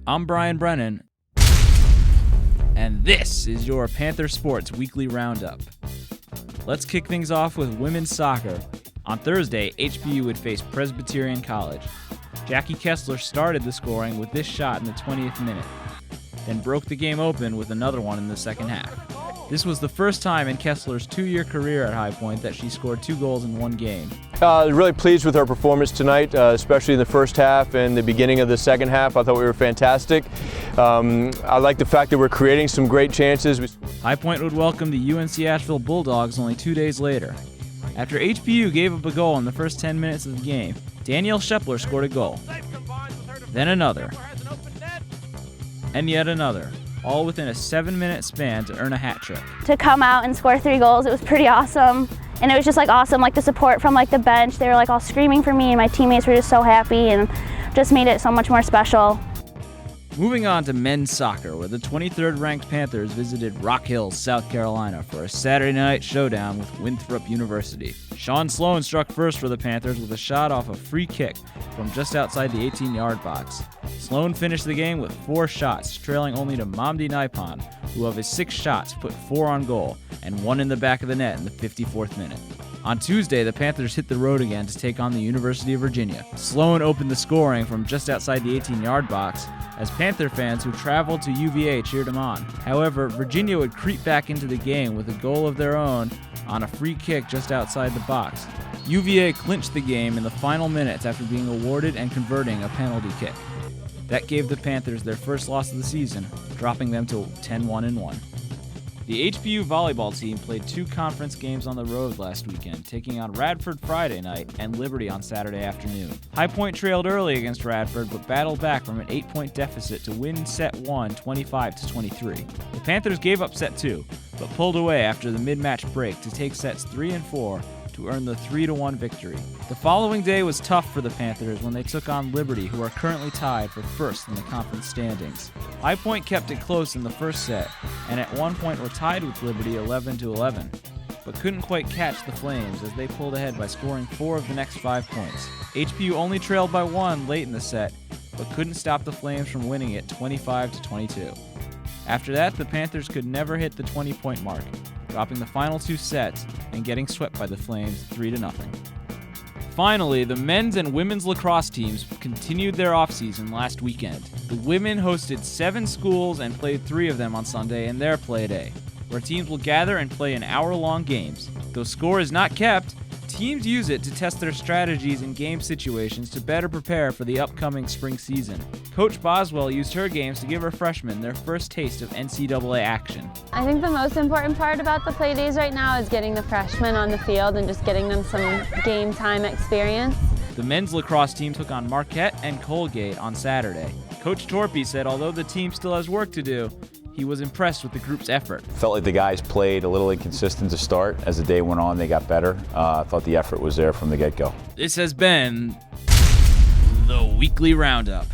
I'm Brian Brennan, and this is your Panther Sports Weekly Roundup. Let's kick things off with women's soccer. On Thursday, HBU would face Presbyterian College. Jackie Kessler started the scoring with this shot in the 20th minute, then broke the game open with another one in the second half. This was the first time in Kessler's 2-year career at High Point that she scored 2 goals in one game. Really pleased with our performance tonight, especially in the first half and the beginning of the second half. I thought we were fantastic. I like the fact that we're creating some great chances. High Point would welcome the UNC Asheville Bulldogs only 2 days later. After HBU gave up a goal in the first 10 minutes of the game, Danielle Shepler scored a goal. Then another. And yet another. All within a 7-minute span to earn a hat trick. To come out and score 3 goals, it was pretty awesome. And it was just awesome, the support from the bench. They were all screaming for me, and my teammates were just so happy and just made it so much more special. Moving on to men's soccer, where the 23rd ranked Panthers visited Rock Hill, South Carolina for a Saturday night showdown with Winthrop University. Sean Sloan struck first for the Panthers with a shot off a free kick from just outside the 18-yard box. Sloan finished the game with 4 shots, trailing only to Mamdi Naipon, who of his 6 shots put 4 on goal and 1 in the back of the net in the 54th minute. On Tuesday, the Panthers hit the road again to take on the University of Virginia. Sloan opened the scoring from just outside the 18-yard box as Panther fans who traveled to UVA cheered him on. However, Virginia would creep back into the game with a goal of their own on a free kick just outside the box. UVA clinched the game in the final minutes after being awarded and converting a penalty kick. That gave the Panthers their first loss of the season, dropping them to 10-1-1. The HBU volleyball team played 2 conference games on the road last weekend, taking on Radford Friday night and Liberty on Saturday afternoon. High Point trailed early against Radford, but battled back from an 8-point deficit to win set 1 25-23. The Panthers gave up set 2, but pulled away after the mid-match break to take sets 3 and 4 to earn the 3-1 victory. The following day was tough for the Panthers when they took on Liberty, who are currently tied for first in the conference standings. High Point kept it close in the first set, and at one point were tied with Liberty 11-11, but couldn't quite catch the Flames as they pulled ahead by scoring 4 of the next 5 points. HBU only trailed by 1 late in the set, but couldn't stop the Flames from winning it 25-22. After that, the Panthers could never hit the 20-point mark, dropping the final 2 sets and getting swept by the Flames 3-0. Finally, the men's and women's lacrosse teams continued their offseason last weekend. The women hosted 7 schools and played 3 of them on Sunday in their play day, where teams will gather and play in hour-long games. Though score is not kept, teams use it to test their strategies in game situations to better prepare for the upcoming spring season. Coach Boswell used her games to give her freshmen their first taste of NCAA action. I think the most important part about the play days right now is getting the freshmen on the field and just getting them some game time experience. The men's lacrosse team took on Marquette and Colgate on Saturday. Coach Torpy said although the team still has work to do, he was impressed with the group's effort. Felt like the guys played a little inconsistent to start. As the day went on, they got better. I thought the effort was there from the get-go. This has been the Weekly Roundup.